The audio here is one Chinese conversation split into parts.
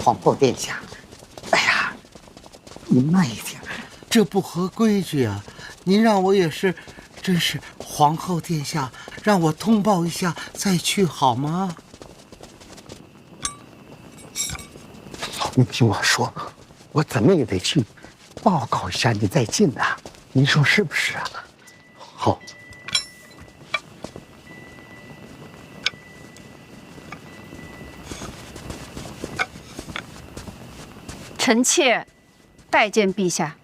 皇后殿下。哎呀，您慢一点，这不合规矩啊！您让我也是，真是皇后殿下，让我通报一下再去好吗？您听我说，我怎么也得去报告一下你再进呐，您说是不是啊？好。臣妾拜见陛下。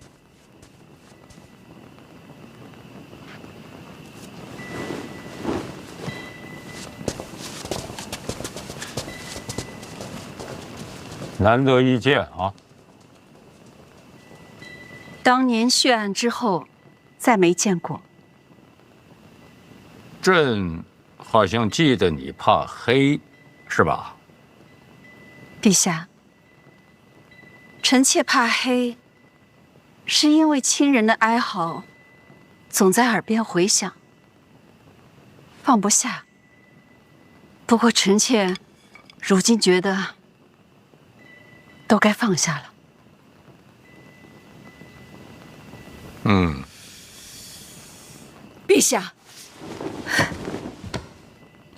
难得一见啊！当年血案之后，再没见过。朕好像记得你怕黑，是吧？陛下，臣妾怕黑，是因为亲人的哀嚎总在耳边回响，放不下。不过臣妾如今觉得都该放下了。陛下，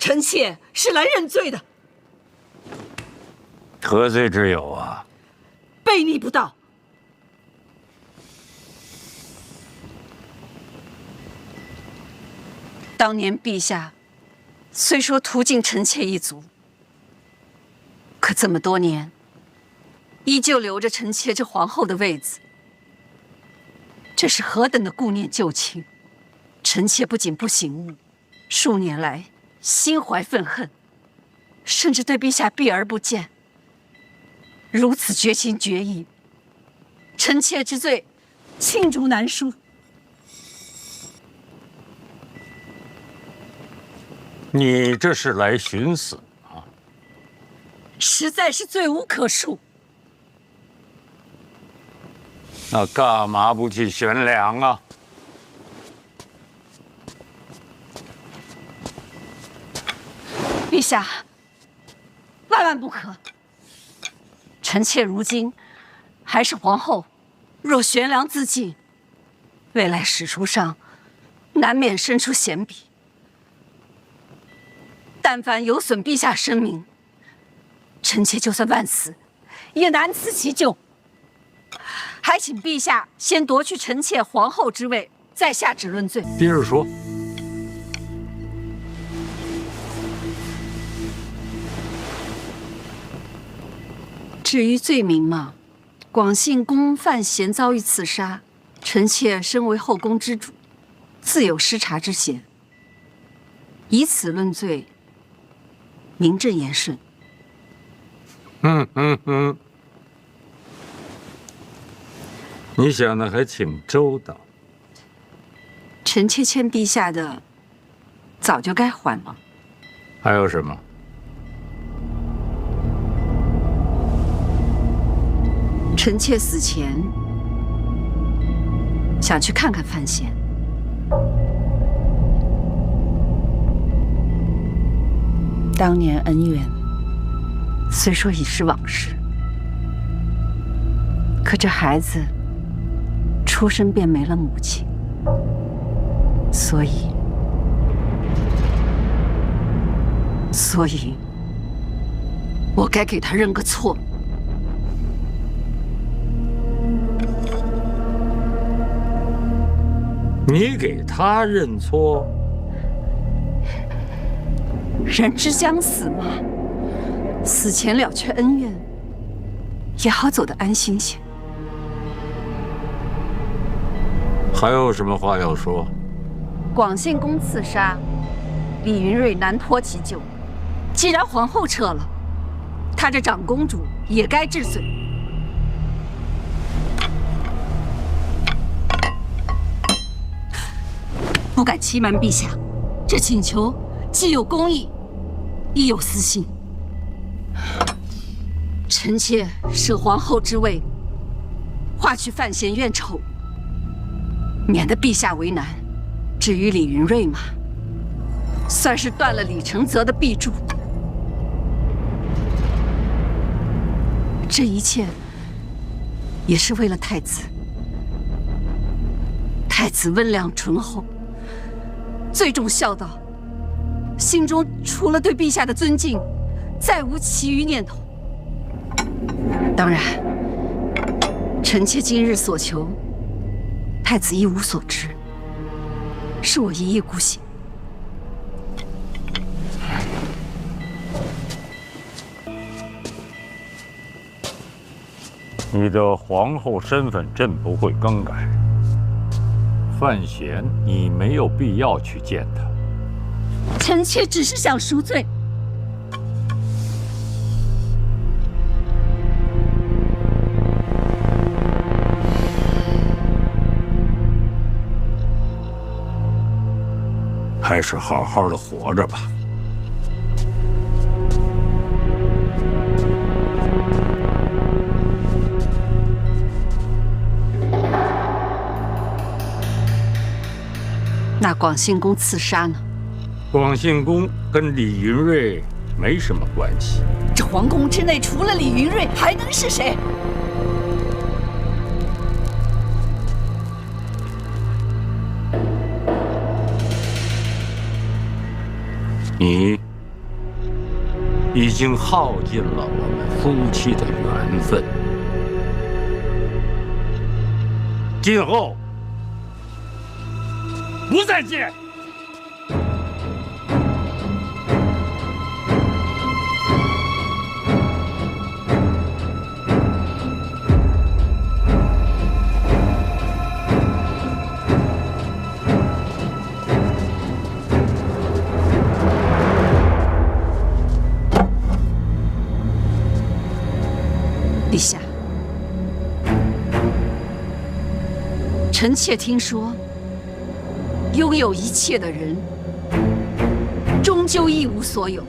臣妾是来认罪的。何罪之有啊？悖逆不道。当年陛下虽说屠尽臣妾一族，可这么多年，依旧留着臣妾这皇后的位子，这是何等的顾念旧情！臣妾不仅不醒悟，数年来心怀愤恨，甚至对陛下避而不见。如此绝情绝义，臣妾之罪，罄竹难书。你这是来寻死啊？实在是罪无可恕。那干嘛不去悬梁啊？陛下，万万不可！臣妾如今还是皇后，若悬梁自尽，未来史书上难免生出险笔。但凡有损陛下声名，臣妾就算万死，也难辞其咎。还请陛下先夺去臣妾皇后之位，再下旨论罪。接着说。至于罪名嘛，广信宫范闲遭遇刺杀，臣妾身为后宫之主，自有失察之嫌。以此论罪，名正言顺。你想的还挺周到。臣妾欠陛下的，早就该还了。还有什么？臣妾死前想去看看范闲。当年恩怨虽说已是往事，可这孩子出生便没了母亲，所以我该给他认个错。你给他认错？人之将死嘛，死前了却恩怨，也好走得安心些。还有什么话要说？广信宫刺杀，李云瑞难脱其咎。既然皇后撤了，她这长公主也该治罪。不敢欺瞒陛下，这请求既有公义，亦有私心。臣妾舍皇后之位，化去范闲怨仇，免得陛下为难。至于李云瑞嘛，算是断了李承泽的臂柱。这一切也是为了太子。太子温良醇厚，最重孝道，心中除了对陛下的尊敬，再无其余念头。当然，臣妾今日所求，太子一无所知，是我一意孤行。你的皇后身份朕不会更改。范闲，你没有必要去见他。臣妾只是想赎罪。还是好好的活着吧。那广信公刺杀呢？广信公跟李云瑞没什么关系。这皇宫之内除了李云瑞，还能是谁？你已经耗尽了我们夫妻的缘分，今后不再见。陛下，臣妾听说，拥有一切的人，终究一无所有。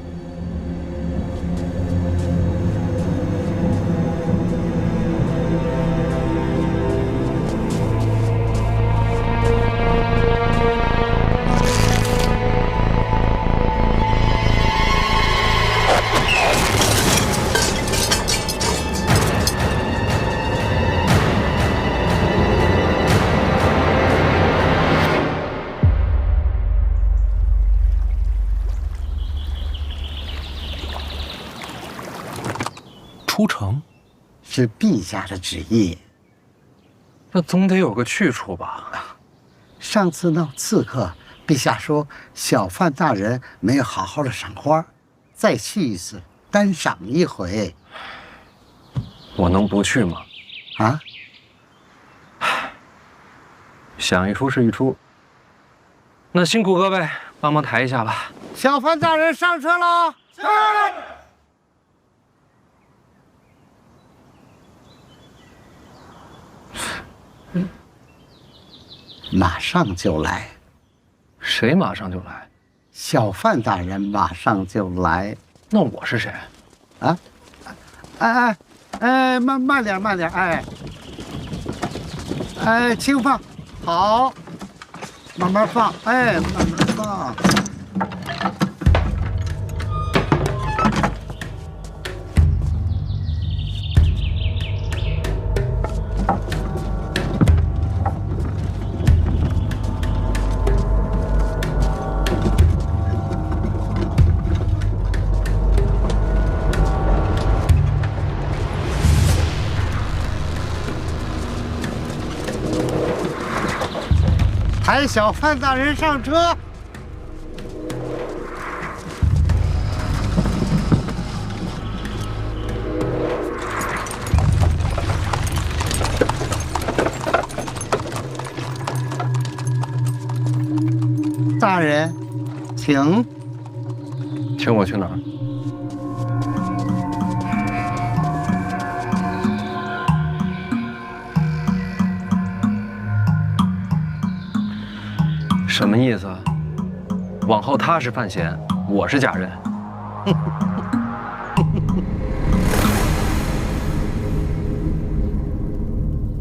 出城，是陛下的旨意。那总得有个去处吧？上次闹刺客，陛下说小范大人没有好好的赏花，再去一次，单赏一回。我能不去吗？啊？想一出是一出。那辛苦各位帮忙抬一下吧。小范大人上车了。是。马上就来。谁马上就来？小范大人马上就来。那我是谁？啊？慢点，轻放，好，慢慢放，慢慢放。抬小范大人上车。大人，请。请我去哪儿？什么意思？往后他是范闲，我是贾任。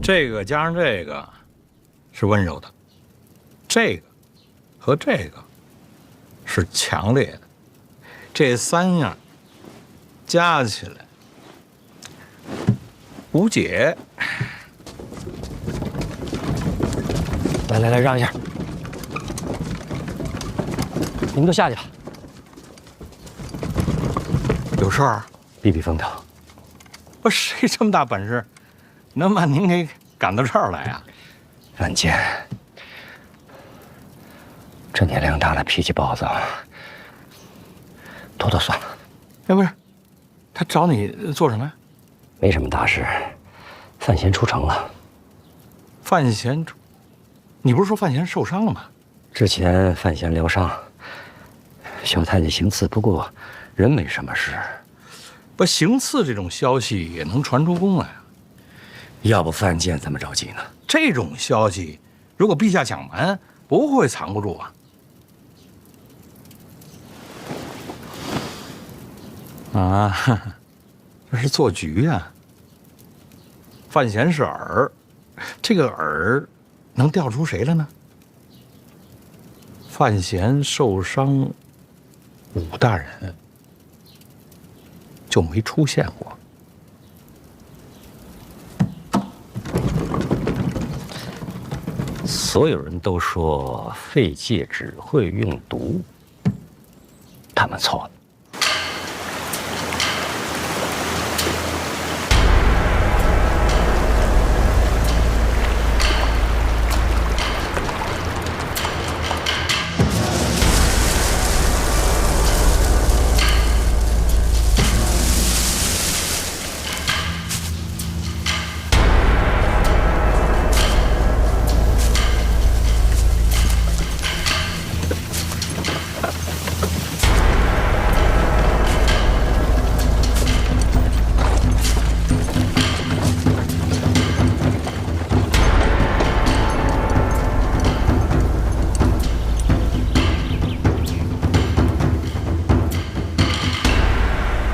这个加上这个是温柔的，这个和这个是强烈的，这三样加起来无解。来，让一下，你们都下去吧，有事儿？避避风头。不，谁这么大本事，能把您给赶到这儿来啊？范建，这年龄大了，脾气暴躁，拖算了。哎，不是，他找你做什么呀？没什么大事，范闲出城了。范闲，你不是说范闲受伤了吗？之前范闲疗伤，小太监行刺，不过人没什么事。不，行刺这种消息也能传出宫来啊？要不范建怎么着急呢？这种消息，如果陛下想瞒，不会藏不住啊。啊，这是做局呀。范闲是饵，这个饵能钓出谁来呢？范闲受伤，武大人就没出现过。所有人都说废介只会用毒，他们错了。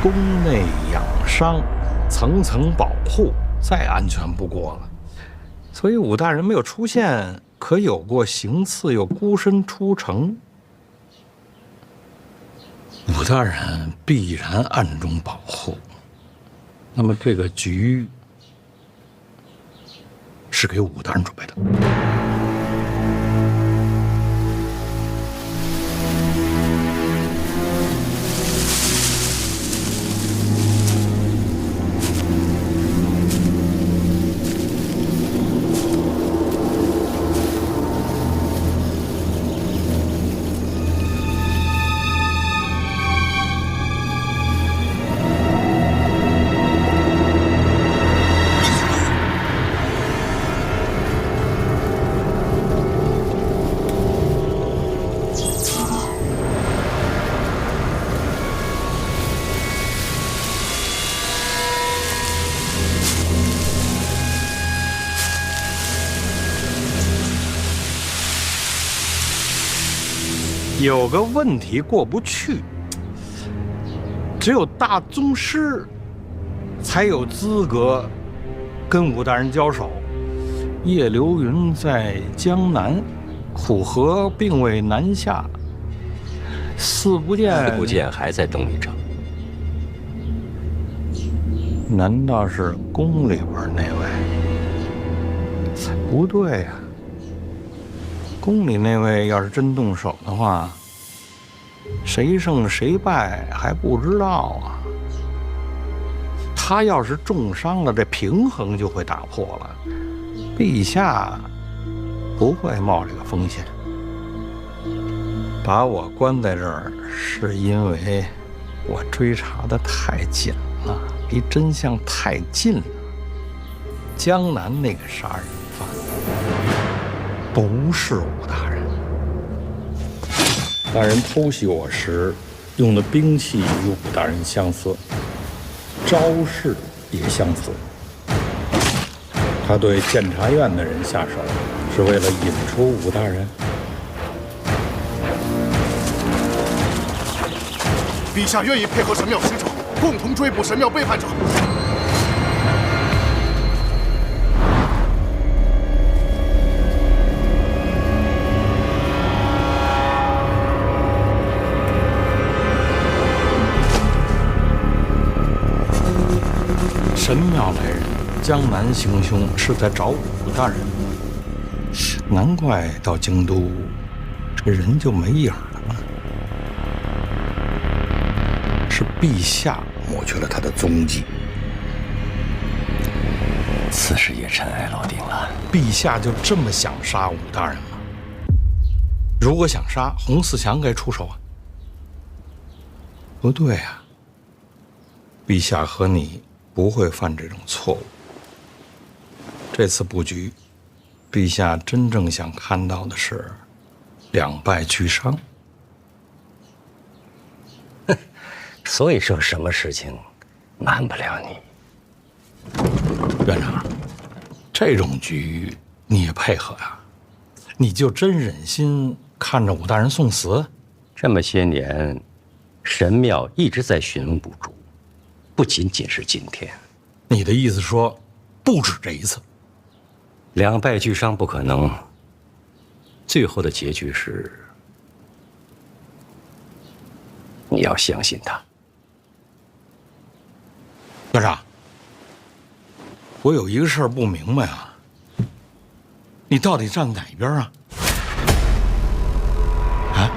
宫内养伤，层层保护，再安全不过了。所以武大人没有出现，可有过行刺又孤身出城。武大人必然暗中保护。那么这个局是给武大人准备的。有个问题过不去，只有大宗师才有资格跟武大人交手。叶流云在江南，虎河并未南下，四不见还在东夷城。难道是宫里边那位？不对呀、宫里那位要是真动手的话，谁胜谁败还不知道啊。他要是重伤了，这平衡就会打破了。陛下不会冒这个风险。把我关在这儿，是因为我追查的太紧了，离真相太近了。江南那个杀人犯不是武大人。大人偷袭我时用的兵器与武大人相似，招式也相似。他对监察院的人下手，是为了引出武大人。陛下愿意配合神庙使者，共同追捕神庙背叛者。神庙来人江南行凶是在找武大人，难怪到京都这人就没影了。是陛下抹去了他的踪迹。此事也尘埃落定了。陛下就这么想杀武大人吗？如果想杀，洪四强该出手啊。不对啊，陛下和你不会犯这种错误。这次布局，陛下真正想看到的是两败俱伤。所以说，什么事情瞒不了你。院长，这种局你也配合呀？你就真忍心看着武大人送死？这么些年，神庙一直在寻龙补竹，不仅仅是今天。你的意思说，不止这一次？两败俱伤不可能，最后的结局是，你要相信他。院长，我有一个事儿不明白啊，你到底站哪边啊？啊？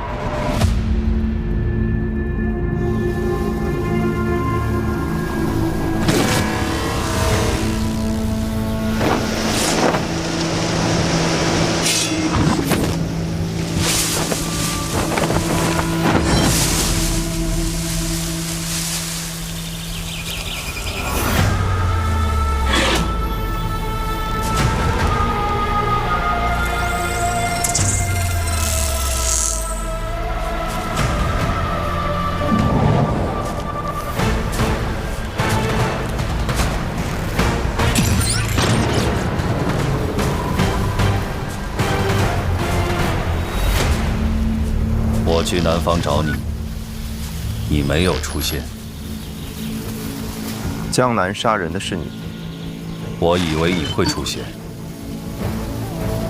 我去南方找你，你没有出现。江南杀人的是你，我以为你会出现。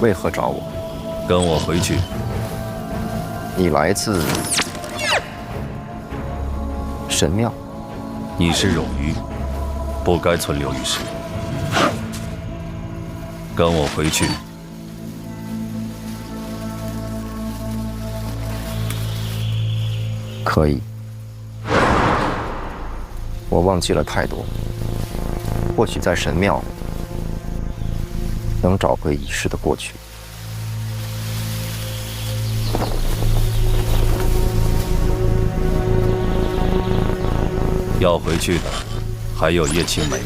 为何找我？跟我回去。你来自神庙。你是冗余，不该存留于世。跟我回去。可以，我忘记了太多，或许在神庙能找回已逝的过去。要回去的还有叶青梅，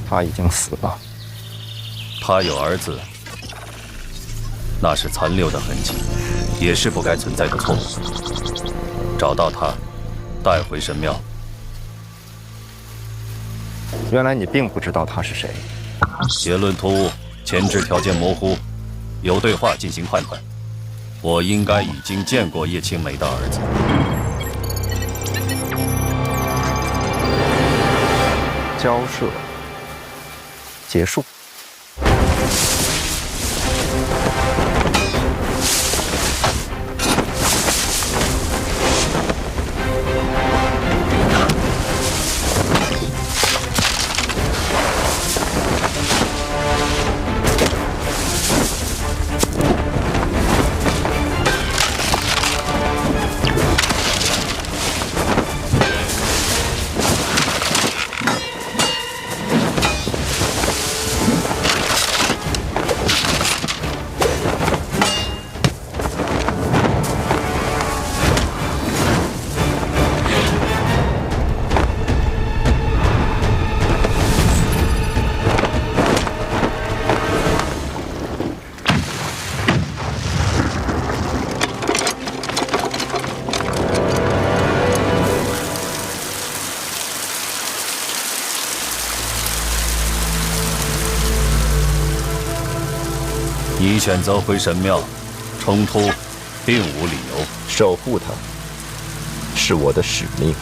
她已经死了。她有儿子，那是残留的痕迹，也是不该存在的错误。找到他，带回神庙。原来你并不知道他是谁。结论突兀，前置条件模糊，由对话进行判断。我应该已经见过叶青梅的儿子。交涉结束。你选择回神庙，冲突并无理由。守护它是我的使命。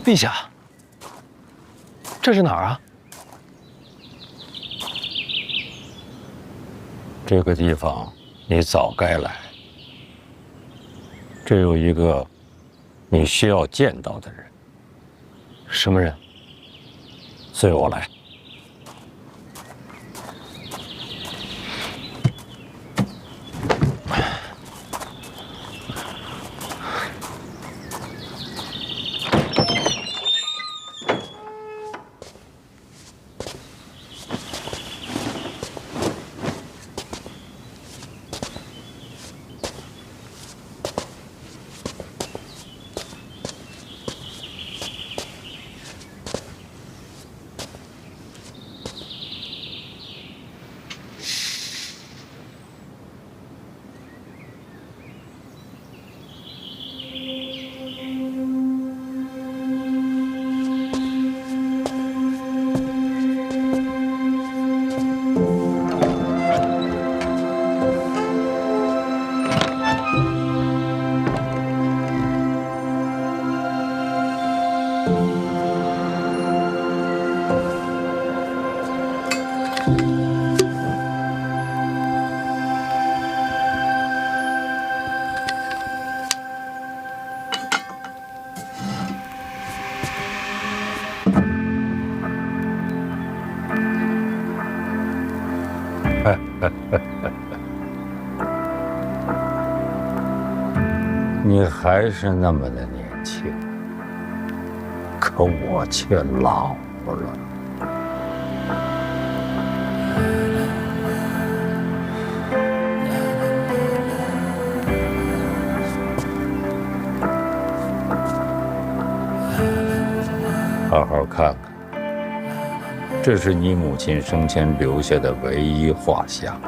陛下，这是哪儿啊？这个地方你早该来。这有一个你需要见到的人。什么人？随我来。你还是那么的年轻，可我却老了。好好看看，这是你母亲生前留下的唯一画像。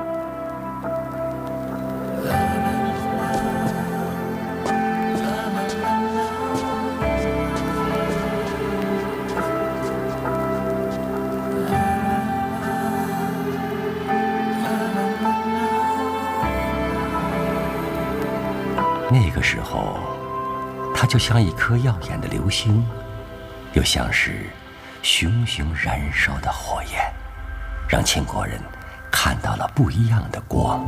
那个时候，它就像一颗耀眼的流星，又像是熊熊燃烧的火焰，让秦国人看到了不一样的光。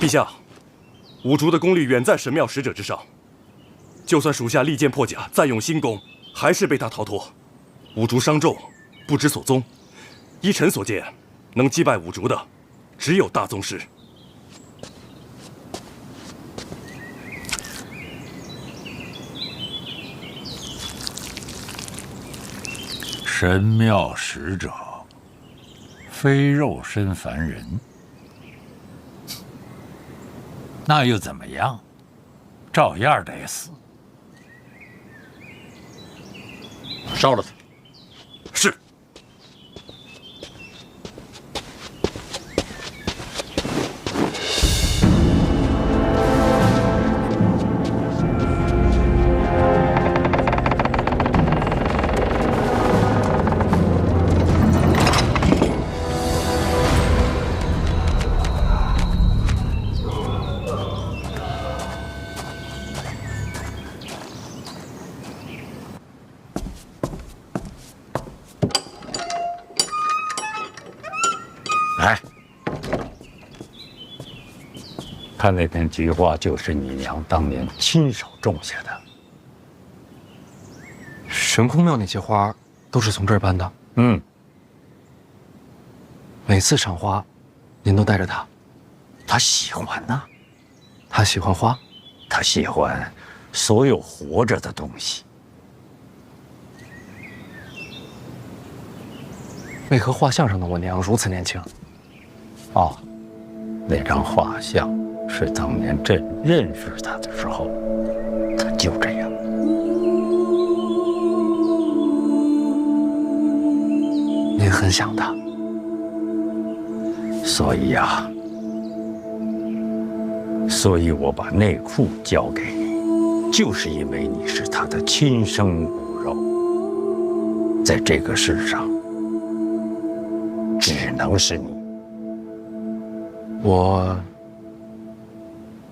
陛下，五竹的功力远在神庙使者之上，就算属下利剑破甲，再用新功，还是被他逃脱。五竹伤重，不知所踪。依臣所见，能击败五竹的，只有大宗师。神庙使者，非肉身凡人。那又怎么样？照样得死。烧了他。是。看那片菊花就是你娘当年亲手种下的。悬空庙那些花都是从这儿搬的。嗯，每次赏花，您都带着它。他喜欢呐，他喜欢花，他喜欢所有活着的东西。为何画像上的我娘如此年轻？哦，那张画像是当年朕认识他的时候，他就这样。您很想他，所以呀，所以我把内裤交给你，就是因为你是他的亲生骨肉，在这个世上，只能是你。我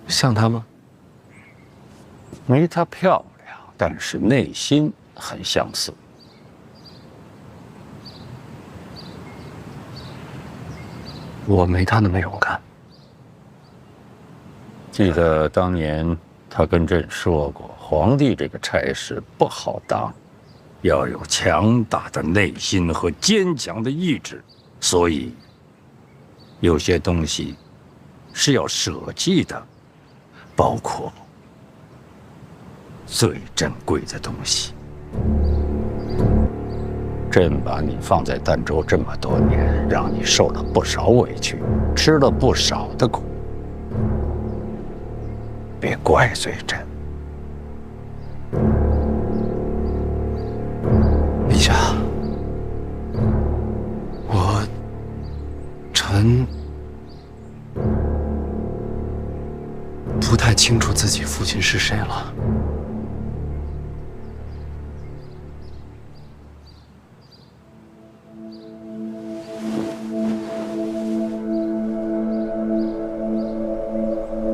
像她吗？没她漂亮，但是内心很相似。我没她那么勇敢。记得当年他跟朕说过，皇帝这个差事不好当，要有强大的内心和坚强的意志，所以有些东西是要舍弃的，包括最珍贵的东西。朕把你放在儋州这么多年，让你受了不少委屈，吃了不少的苦，别怪罪朕。陛下，臣不太清楚自己父亲是谁了。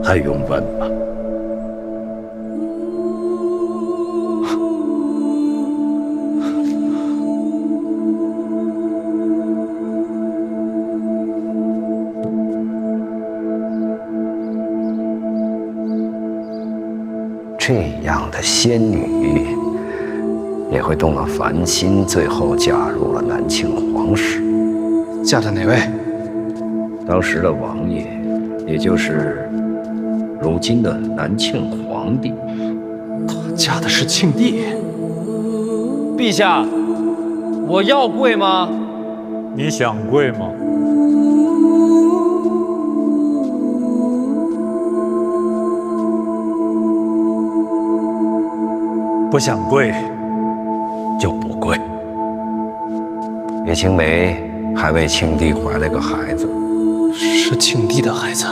还用问吗？这样的仙女也会动了凡心，最后嫁入了南庆皇室。嫁的哪位？当时的王爷，也就是如今的南庆皇帝。嫁的是庆帝。陛下，我要跪吗？你想跪吗？不想跪，就不跪。叶青梅还为庆帝怀了个孩子，是庆帝的孩子。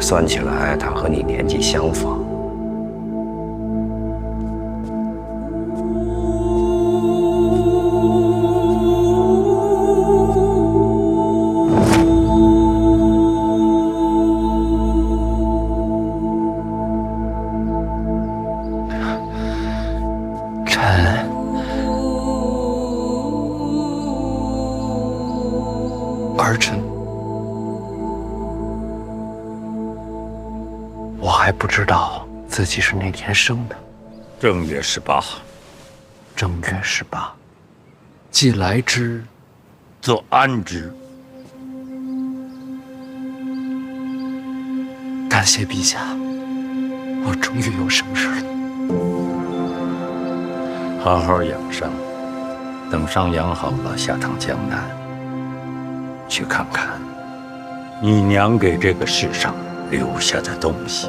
算起来，他和你年纪相仿。儿臣，我还不知道自己是哪天生的。正月18。正月18，既来之，则安之。感谢陛下，我终于有生日了。好好养伤，等伤养好了，下趟江南，去看看你娘给这个世上留下的东西。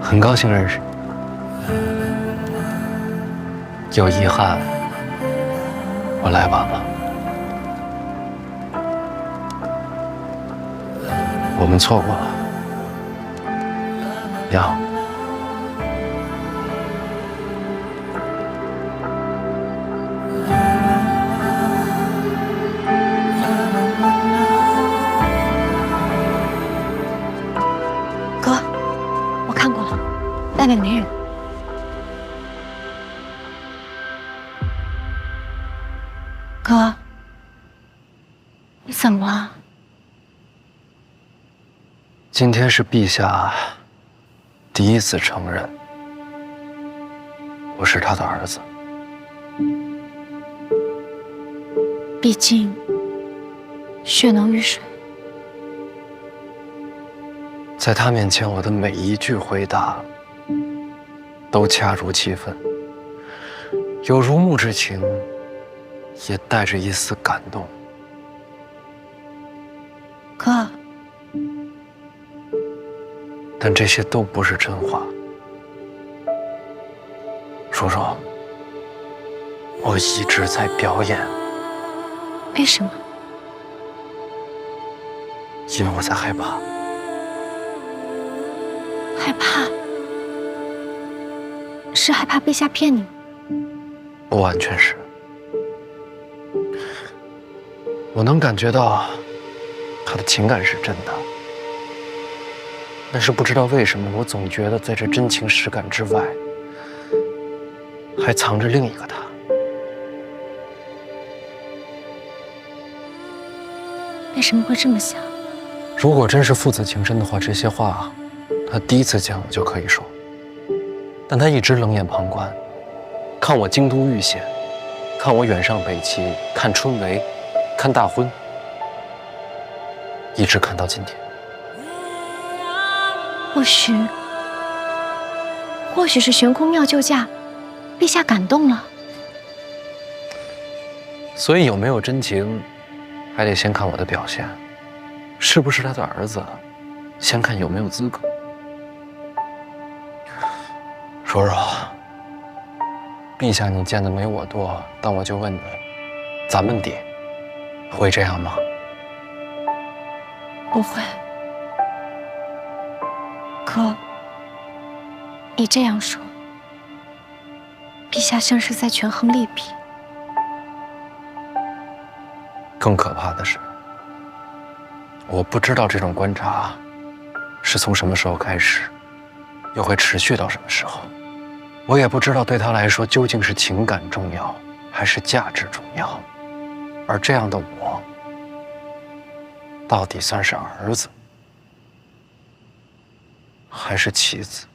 很高兴认识你。有遗憾，我来晚了。我们错过了，娘。哥，我看过了，外面没人。哥，你怎么了？今天是陛下第一次承认我是他的儿子。毕竟血浓于水，在他面前，我的每一句回答都恰如其分，有如沐之情，也带着一丝感动。哥，但这些都不是真话。叔叔，我一直在表演。为什么？因为我在害怕。害怕？是害怕陛下骗你吗？不完全是。我能感觉到他的情感是真的，但是不知道为什么，我总觉得在这真情实感之外，还藏着另一个他。为什么会这么想？如果真是父子情深的话，这些话他第一次见我就可以说，但他一直冷眼旁观，看我京都遇险，看我远上北齐，看春闱，看大婚，一直看到今天。或许是悬空庙救驾，陛下感动了。所以有没有真情，还得先看我的表现，是不是他的儿子，先看有没有资格。叔叔，陛下你见的没我多，但我就问你，咱们爹会这样吗？不会。哥，你这样说，陛下像是在权衡利弊。更可怕的是，我不知道这种观察是从什么时候开始，又会持续到什么时候。我也不知道对他来说究竟是情感重要，还是价值重要。而这样的我，到底算是儿子，还是棋子？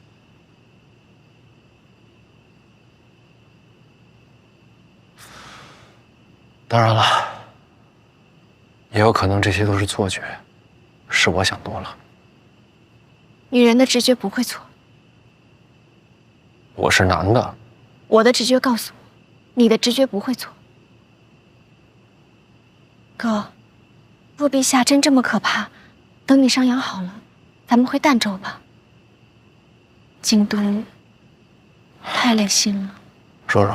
当然了，也有可能这些都是错觉，是我想多了。女人的直觉不会错。我是男的，我的直觉告诉我，你的直觉不会错。哥，若陛下真这么可怕，等你伤养好了，咱们回儋州吧。京都太累心了。叔叔，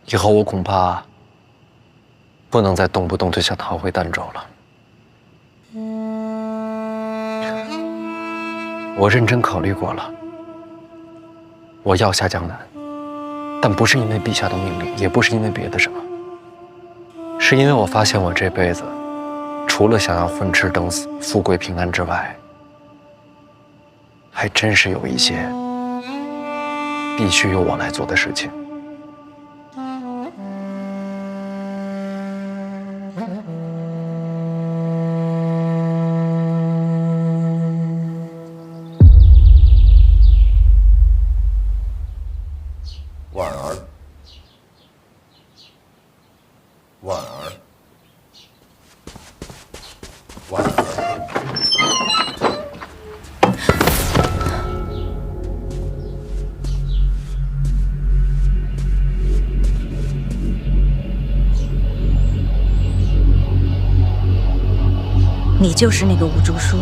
以后我恐怕不能再动不动就想逃回儋州了。我认真考虑过了，我要下江南，但不是因为陛下的命令，也不是因为别的什么，是因为我发现我这辈子除了想要混吃等死、富贵平安之外，还真是有一些必须由我来做的事情。婉儿，婉儿，婉儿。你就是那个吴竹书。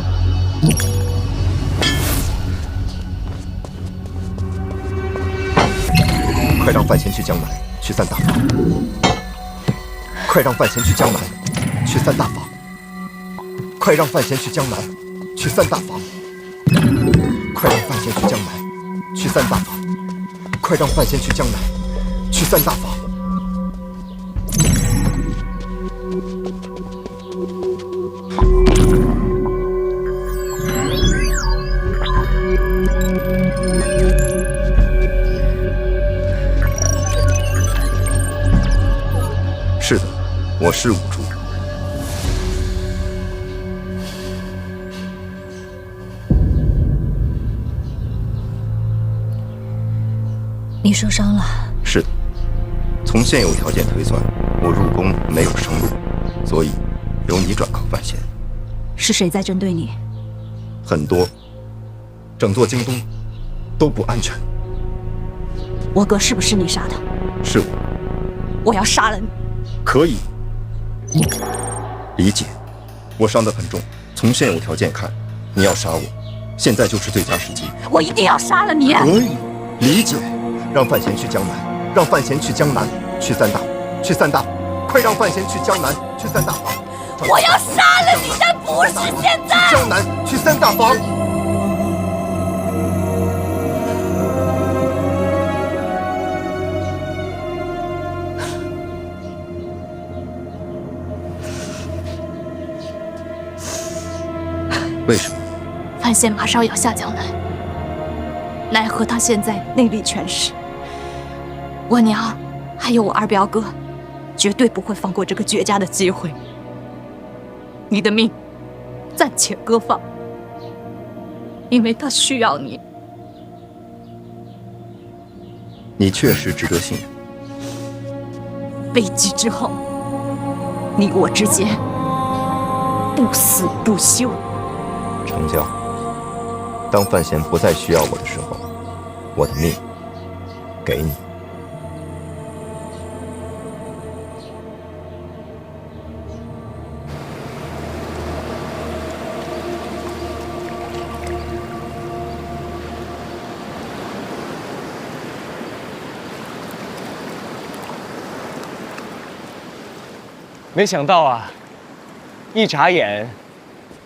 快让范闲去江南，驱散大法。快让范闲去江南，驱散大法。快让范闲去江南，驱散大法。快让范闲去江南，驱散大法。快让范闲去江南，驱散大法。是的，我是五竹。你受伤了？是的，从现有条件推算，我入宫没有生路，所以由你转靠范闲。是谁在针对你？很多，整座京都都不安全。我哥是不是你杀的？是我。我要杀了你。可以，理解。我伤得很重，从现有条件看，你要杀我，现在就是最佳时机。我一定要杀了你。可以，理解。让范闲去江南，让范闲去江南，驱散大，驱散大，快让范闲去江南，驱散大法。我要杀了你，但不是现在。江南，驱散大法。为什么？范闲马上要下江南，奈何他现在内力全失，我娘还有我二表哥，绝对不会放过这个绝佳的机会。你的命暂且搁放，因为他需要你。你确实值得信任。危机之后，你我之间不死不休。成交。当范闲不再需要我的时候，我的命给你。没想到啊，一眨眼，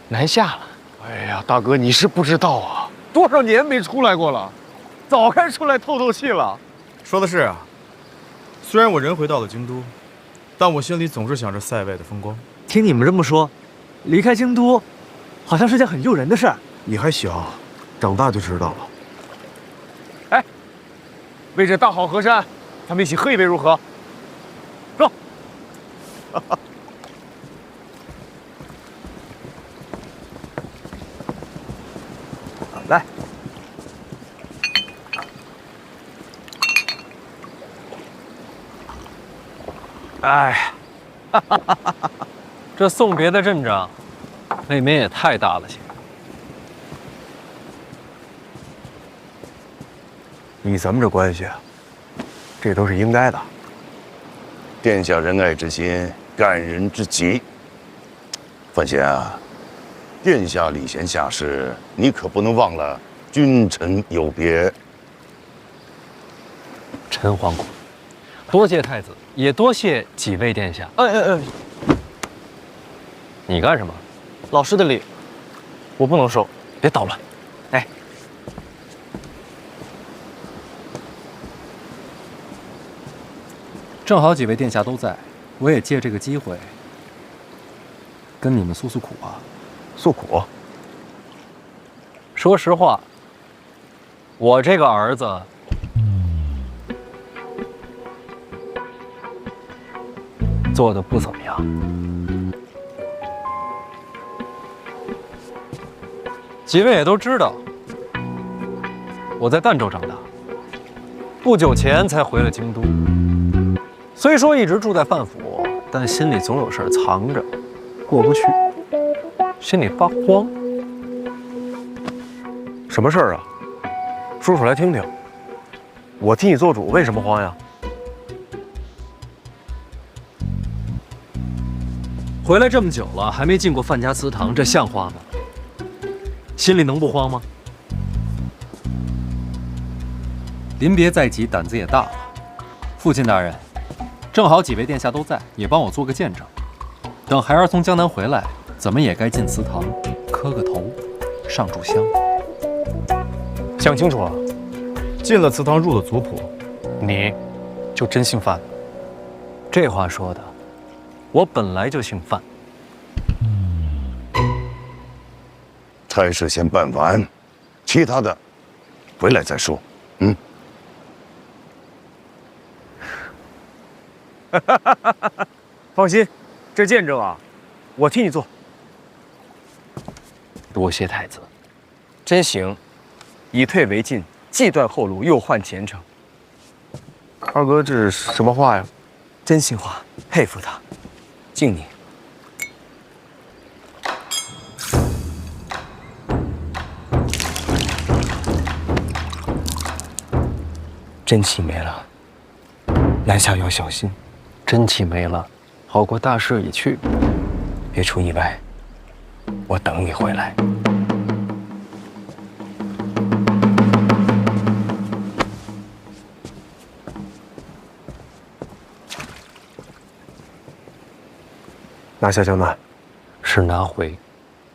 南下了。哎呀，大哥，你是不知道啊，多少年没出来过了，早该出来透透气了。说的是啊，虽然我人回到了京都，但我心里总是想着塞外的风光。听你们这么说，离开京都，好像是件很诱人的事儿。你还小，长大就知道了。哎，为这大好河山，咱们一起喝一杯如何？走。来，哎，这送别的阵仗，未免也太大了些。以咱们这关系，这都是应该的。殿下仁爱之心，感人之极。范闲啊，殿下礼贤下士，你可不能忘了君臣有别。陈皇姑，多谢太子，也多谢几位殿下。你干什么？老师的礼，我不能收。别捣乱。哎，正好几位殿下都在，我也借这个机会跟你们诉诉苦啊。诉苦？说实话，我这个儿子做的不怎么样。几位也都知道，我在儋州长大，不久前才回了京都。虽说一直住在范府，但心里总有事藏着，过不去，心里发慌。什么事儿啊？说出来听听。我替你做主，为什么慌呀？回来这么久了，还没进过范家祠堂，这像话吗？心里能不慌吗？临别在即，胆子也大了，父亲大人，正好几位殿下都在，也帮我做个见证。等孩儿从江南回来，怎么也该进祠堂，磕个头，上炷香。想清楚了，进了祠堂，入了族谱，你就真姓范了。这话说的，我本来就姓范。差事先办完，其他的回来再说。嗯。放心，这见证啊，我替你做。多谢太子。真行，以退为进，既断后路，又换前程。二哥，这是什么话呀？真心话，佩服他，敬你。真气没了，南下要小心。真气没了，好过大势已去。别出意外，我等你回来。拿下江南，是拿回。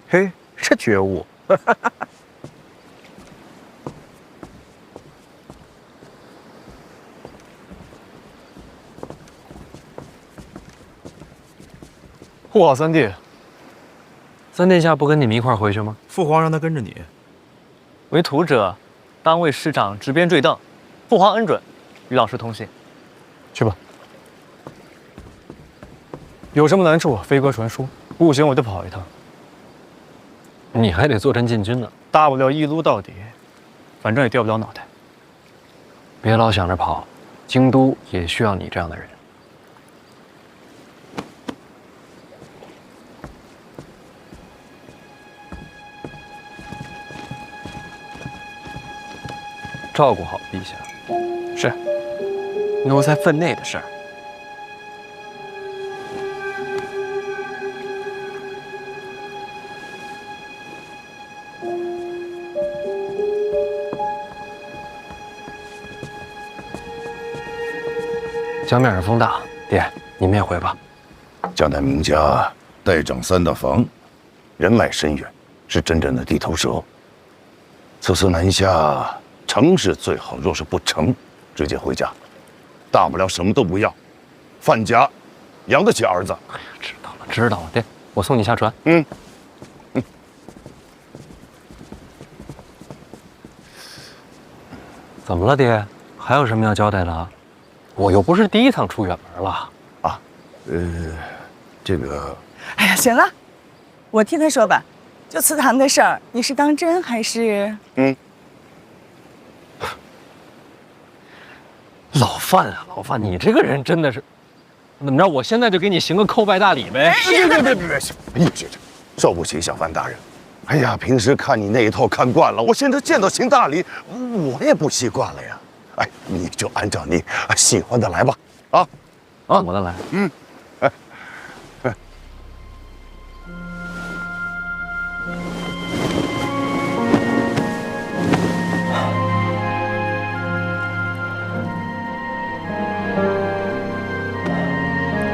嘿，这觉悟。护好三弟。三殿下不跟你们一块儿回去吗？父皇让他跟着你。为徒者，当为师长执鞭坠镫。父皇恩准，与老师同行。去吧。有什么难处，飞鸽传书。不行，我就跑一趟。你还得坐镇禁军呢。大不了一撸到底，反正也掉不了脑袋。别老想着跑，京都也需要你这样的人。照顾好陛下。是。奴才分内的事儿。江面上风大，爹，你们也回吧。江南名家代掌三大房，人脉深远，是真正的地头蛇。此次南下，成是最好，若是不成，直接回家，大不了什么都不要。范家养得起儿子。哎呀，知道了，知道了，爹，我送你下船。嗯。怎么了，爹？还有什么要交代的？我又不是第一趟出远门了。啊，这个……哎呀，行了，我替他说吧。就祠堂的事儿，你是当真还是……老范啊，老范，你这个人真的是……怎么着？我现在就给你行个叩拜大礼呗？别！哎呀，受不起小范大人。哎呀，平时看你那一套看惯了，我现在见到行大礼，我也不习惯了呀。哎，你就按照你喜欢的来吧。啊，我的来。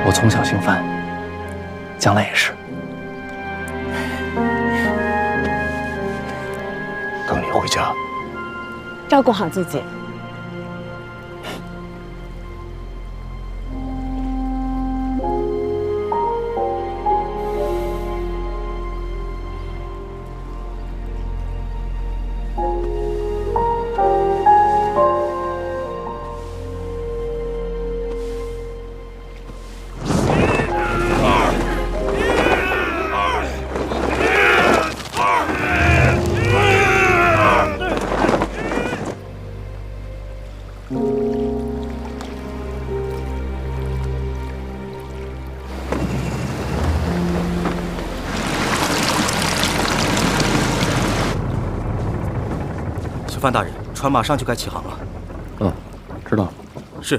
我从小姓范，将来也是。等你回家，照顾好自己。范大人，船马上就该起航了。知道了。是。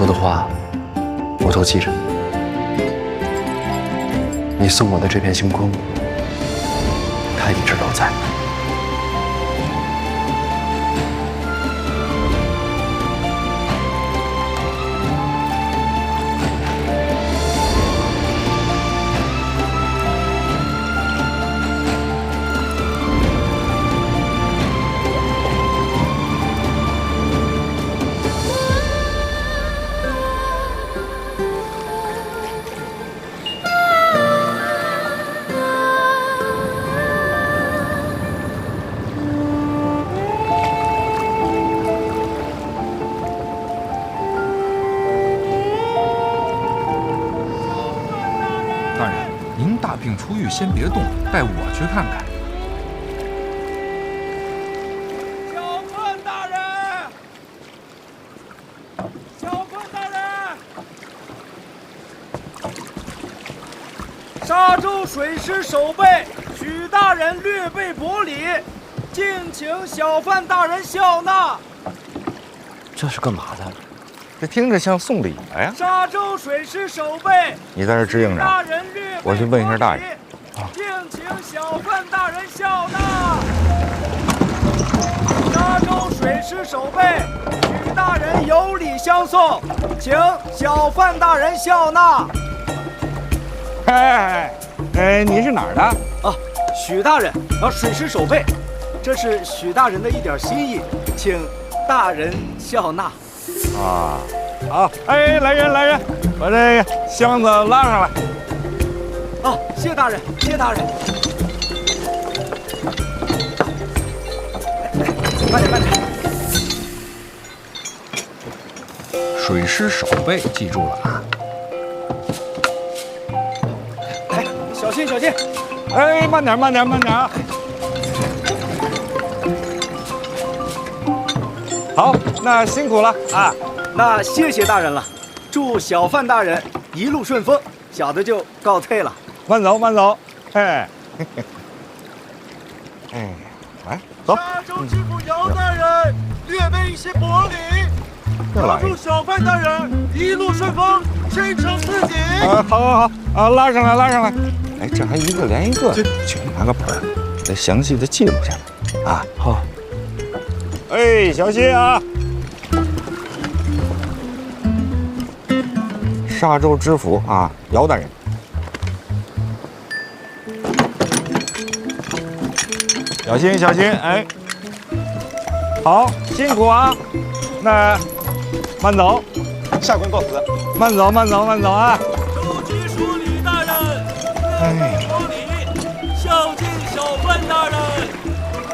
说的话，我都记着。你送我的这片星空，它一直都在。大人，您大病初愈，先别动，带我去看看。小坤大人，小坤大人，沙洲水师守备许大人略备薄礼，敬请小范大人笑纳。这是干嘛的？这听着像送礼来呀！沙洲水师守备，你在这支应着，我去问一下大人。敬请小范大人笑纳。沙洲水师守备，许大人有礼相送，请小范大人笑纳。你是哪儿的？啊，许大人，水师守备，这是许大人的一点心意，请大人笑纳。啊，好，来人，把这个箱子拉上来。啊，谢大人，谢大人。慢点。水师守备，记住了啊。小心！慢点啊！好，那辛苦了啊！那谢谢大人了，祝小范大人一路顺风，小的就告退了。慢走，来，走。沙洲知府姚大人略备一些薄礼，祝小范大人一路顺风，前程似锦。好，拉上来。哎，这还一个连一个的，去拿个本儿，给它详细的记录下来啊。好。小心啊！沙洲知府啊，姚大人。小心！哎，好，辛苦啊！那慢走，下官告辞。慢走啊！州局署李大人，说礼，孝敬小范大人。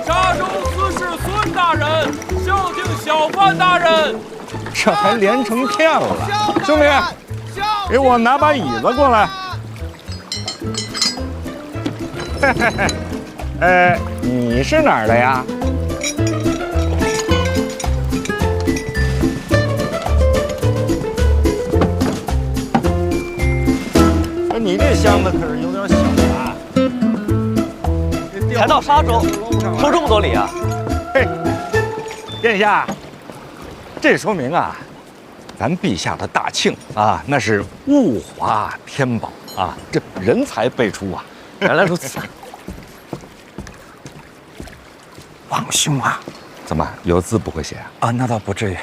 沙洲司事孙大人，孝敬小范大人。这还连成片了，兄弟，给我拿把椅子过来。你是哪儿的呀？你这箱子可是有点小啊！才到沙洲，收这么多礼啊？嘿，殿下，这说明啊，咱陛下的大庆啊，那是物华天宝啊，这人才辈出啊！原来如此。王兄啊，怎么有字不会写啊？那倒不至于。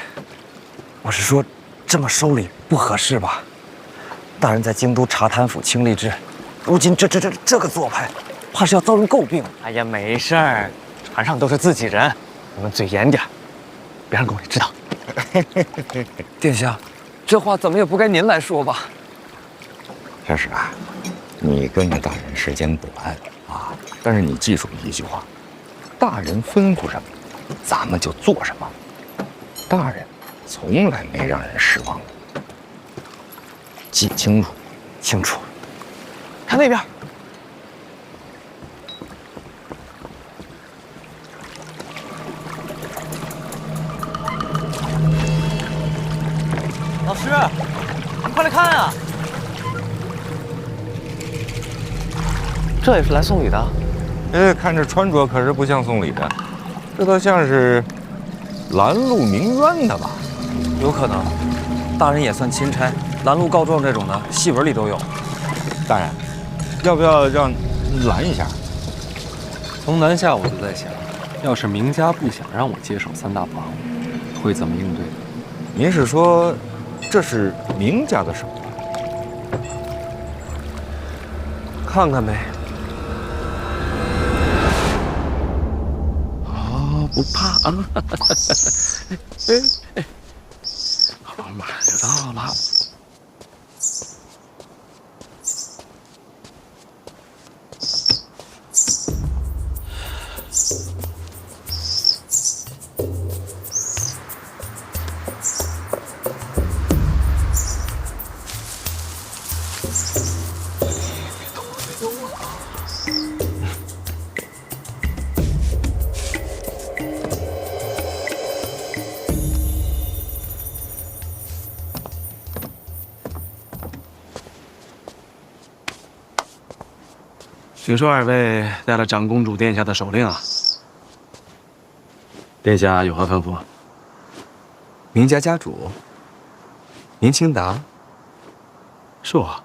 我是说，这么收礼不合适吧？大人在京都查贪腐清吏治，如今这个做派，怕是要遭人诟病。哎呀，没事儿，船上都是自己人，你们嘴严点，别让宫里知道。殿下，这话怎么也不该您来说吧？这是啊，你跟着大人时间短啊，但是你记住一句话：大人吩咐什么，咱们就做什么。大人从来没让人失望过。记清楚，清楚。看那边。老师，你快来看啊！这也是来送礼的？看这穿着可是不像送礼的，这倒像是拦路鸣冤的吧？有可能。大人也算钦差，拦路告状这种的，戏文里都有。大人，要不要让拦一下？从南下我就在想，要是明家不想让我接手三大房，会怎么应对？您是说，这是明家的手？看看呗。哦，不怕啊！好，马上就到了。听说二位带了长公主殿下的手令啊？殿下有何吩咐？明家家主明清达，是我。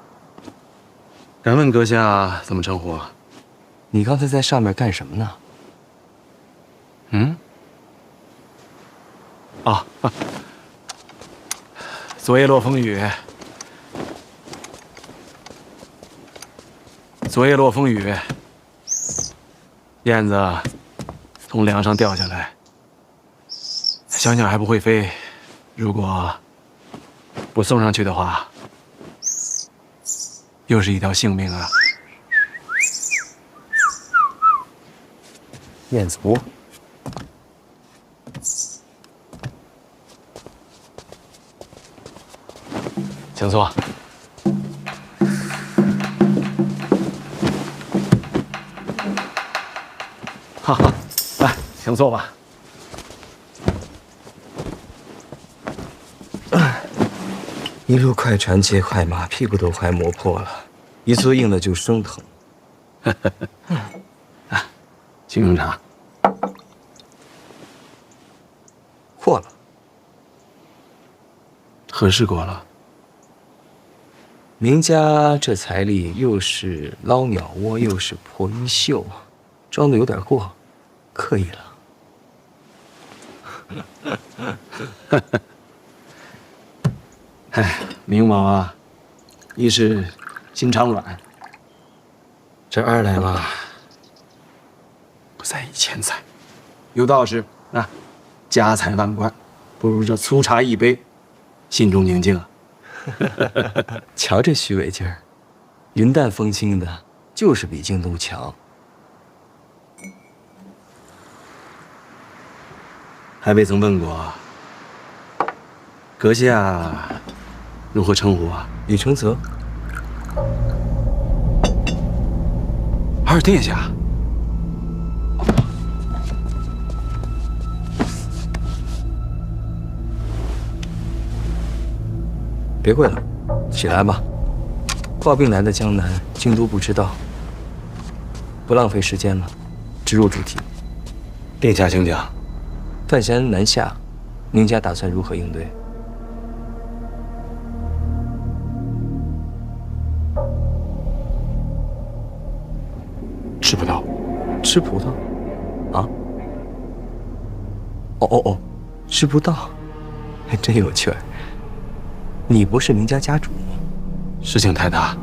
敢问阁下怎么称呼？你刚才在上面干什么呢？嗯？啊，昨夜落风雨。昨夜落风雨，燕子从梁上掉下来，想想还不会飞。如果不送上去的话，又是一条性命啊！燕子窝，请坐。哈哈，来，请坐吧。一路快船接快马，屁股都快磨破了，一坐硬了就生疼。请用茶。过了。何事过了？明家这财力又是捞鸟窝，又是破衣袖，装的有点过，刻意了。哎，明王啊，一是心肠软，这二来嘛，不在意钱财。有道是啊，家财万贯，不如这粗茶一杯，心中宁静啊。瞧这虚伪劲儿，云淡风轻的，就是比京都强。还未曾问过，阁下如何称呼啊？李承泽。二殿下。别跪了，起来吧。抱病来的江南，京都不知道，不浪费时间了，直入主题。殿下请讲。范闲南下，宁家打算如何应对？吃葡萄。吃葡萄？啊？哦，吃不到，还真有趣儿。你不是明家家主吗？事情太大，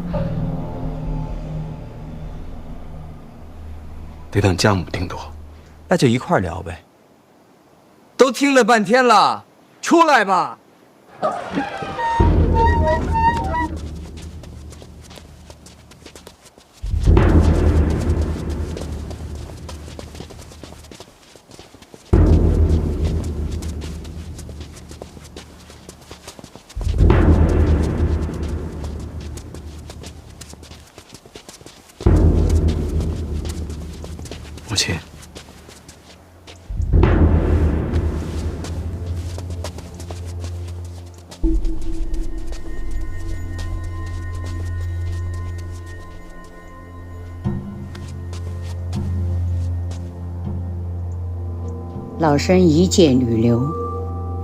得等将母定夺。那就一块儿聊呗。都听了半天了，出来吧。母亲，老身一介女流，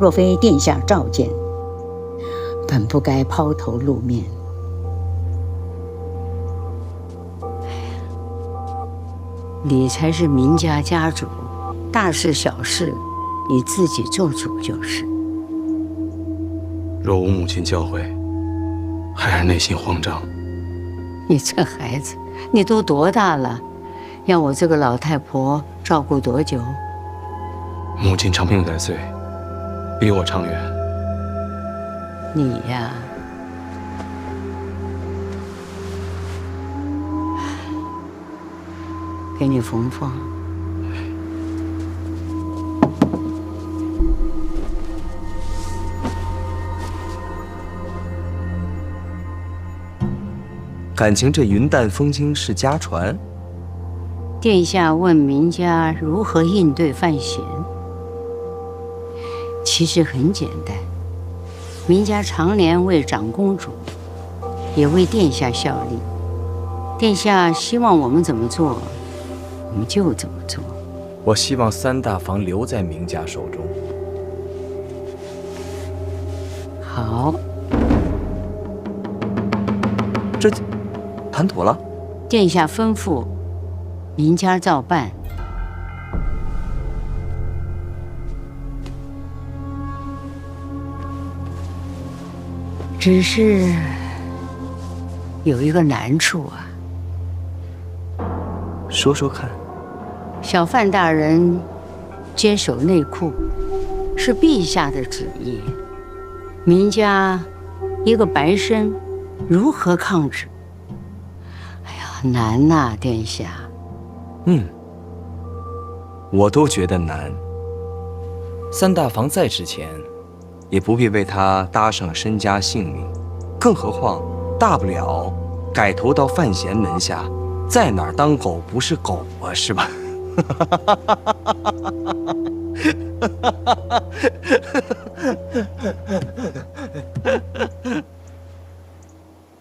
若非殿下召见，本不该抛头露面。你才是明家家主，大事小事你自己做主就是。若无母亲教诲，孩儿内心慌张。你这孩子，你都多大了？让我这个老太婆照顾多久？母亲长命百岁，比我长远。你呀，给你缝缝。感情这云淡风轻是家传。殿下问明家如何应对范闲，其实很简单。明家常年为长公主，也为殿下效力。殿下希望我们怎么做，我们就怎么做。我希望三大房留在明家手中。好，这谈妥了。殿下吩咐，明家照办。只是有一个难处啊。说说看。小范大人坚守内库，是陛下的旨意。明家一个白身，如何抗旨？哎呀，难呐，殿下。我都觉得难。三大房再值钱，也不必为他搭上身家性命，更何况大不了改投到范闲门下，在哪儿当狗不是狗啊，是吧？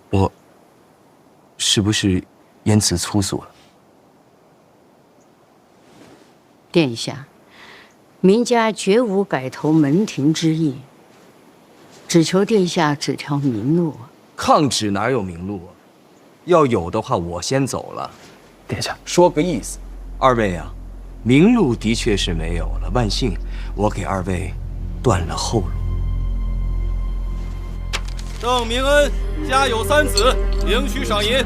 我是不是言辞粗俗了？殿下，明家绝无改投门庭之意，只求殿下指条明路。抗旨哪有明路啊？要有的话，我先走了。殿下，说个意思。二位啊，明路的确是没有了，万幸我给二位断了后路。郑明恩家有3子，领取赏银。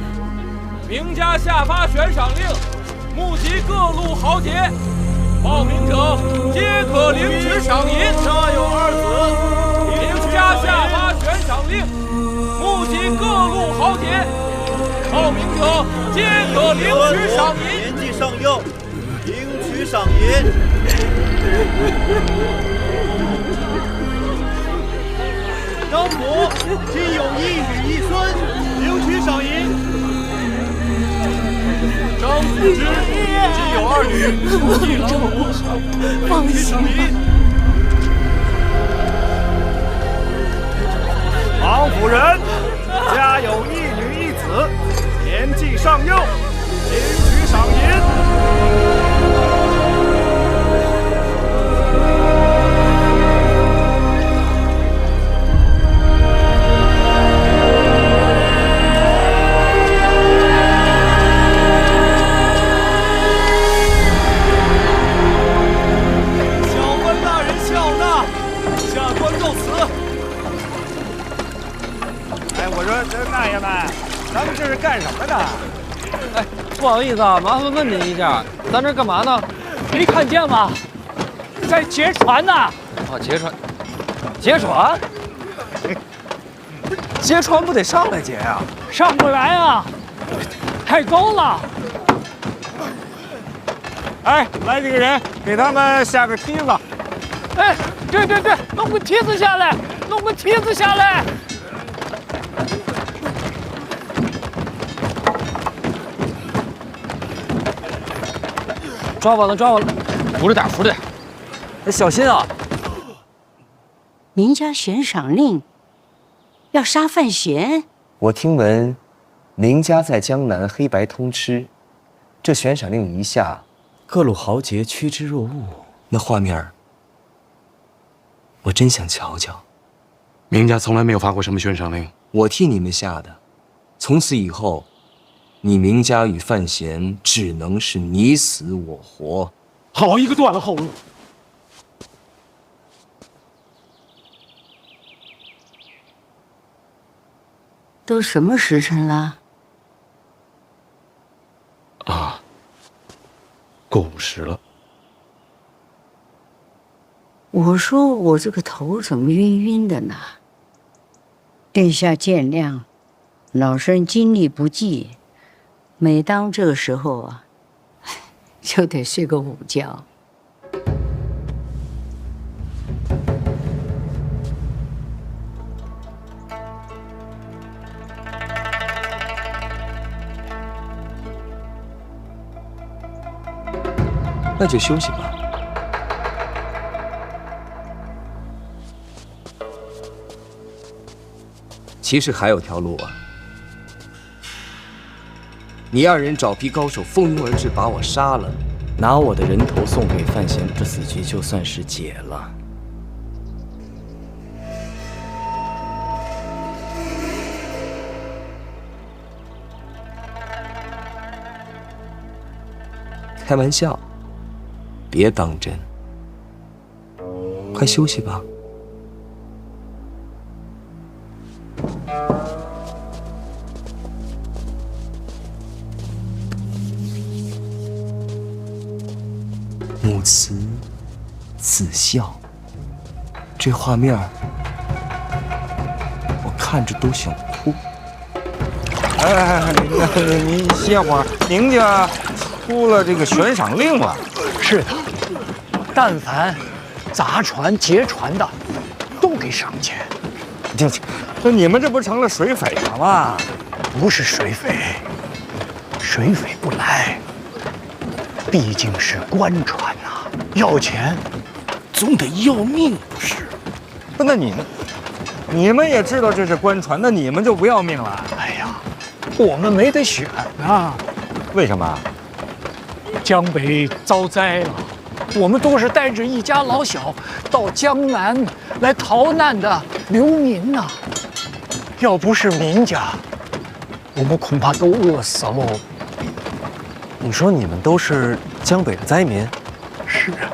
明家下发悬赏令，募集各路豪杰，报名者皆可领取赏银。家有2子，明家下发悬赏令，募集各路豪杰，报名者皆可领取赏银。年纪尚幼，领取赏银。张普今有1女1孙，领取赏银。张辅之今有2女，1郎5，领取赏银。王夫人家有1女1子，年纪尚幼，领取赏银。大爷们，咱们这是干什么呢？哎，不好意思啊，麻烦问您一下，咱这干嘛呢？没看见吗？在劫船呢。哦，劫船，劫船？劫船不得上来劫呀？上不来啊，太高了。哎，来几个人，给他们下个梯子。哎，对，弄个梯子下来，弄个梯子下来。抓稳了，扶着点，哎，小心啊！明家悬赏令要杀范闲。我听闻，明家在江南黑白通吃，这悬赏令一下，各路豪杰趋之若鹜，那画面我真想瞧瞧。明家从来没有发过什么悬赏令，我替你们下的。从此以后，你明家与范闲只能是你死我活。好一个断了后路！都什么时辰了？啊，过午时了。我说我这个头怎么晕晕的呢？殿下见谅，老身精力不济，每当这个时候啊，就得睡个午觉。那就休息吧。其实还有条路啊！你二人找批高手蜂拥而至，把我杀了，拿我的人头送给范闲，这死局就算是解了。开玩笑，别当真。快休息吧。母慈子孝，这画面我看着都想哭。哎，您歇会儿，您家出了这个悬赏令了。是的，但凡砸船劫船的，都给赏钱。这你们这不成了水匪了吗？不是水匪，水匪不来，毕竟是官船呐，要钱总得要命，不是？那你们也知道这是官船，那你们就不要命了？哎呀，我们没得选啊！为什么？江北遭灾了，我们都是带着一家老小到江南来逃难的流民呐。要不是明家，我们恐怕都饿死喽。你说你们都是江北的灾民？是啊。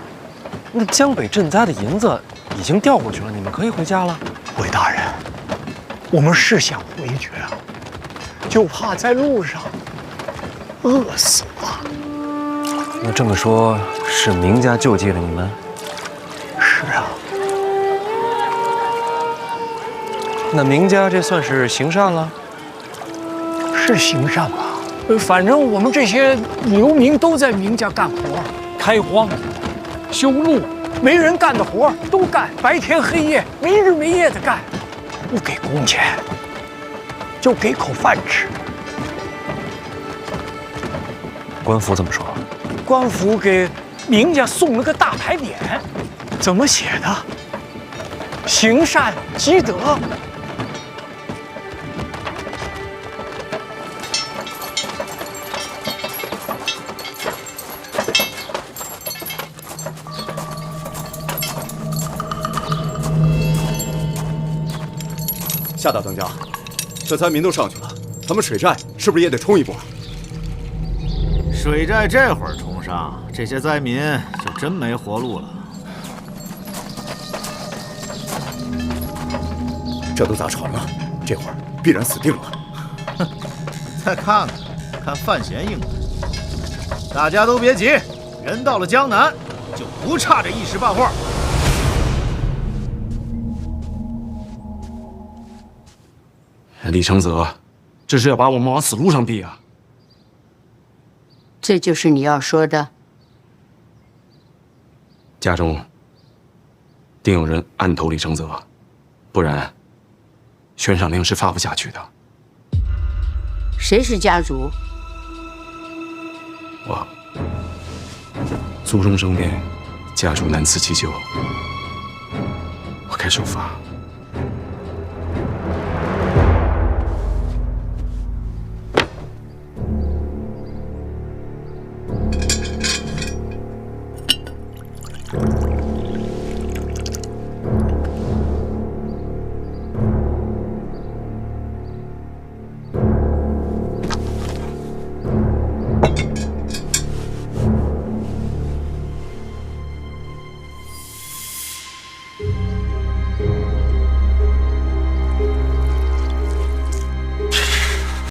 那江北赈灾的银子已经调过去了，你们可以回家了。韦大人，我们是想回去啊，就怕在路上饿死了。那这么说，是明家救济了你们？是啊。那明家这算是行善了？是行善吧？反正我们这些流民都在明家干活，开荒、修路，没人干的活都干，白天黑夜，没日没夜的干，不给工钱，就给口饭吃。官府怎么说？官府给明家送了个大牌匾，怎么写的？行善积德。夏大当家，这灾民都上去了，咱们水寨是不是也得冲一波？水寨这会儿冲上，这些灾民就真没活路了。这都砸船了，这会儿必然死定了。哼，再看看范闲应对。大家都别急，人到了江南，就不差这一时半会儿。李承泽，这是要把我们往死路上逼啊！这就是你要说的？家中定有人暗投李承泽，不然悬赏令是发不下去的。谁是家主？我族中生变，家主难辞其咎，我该受罚。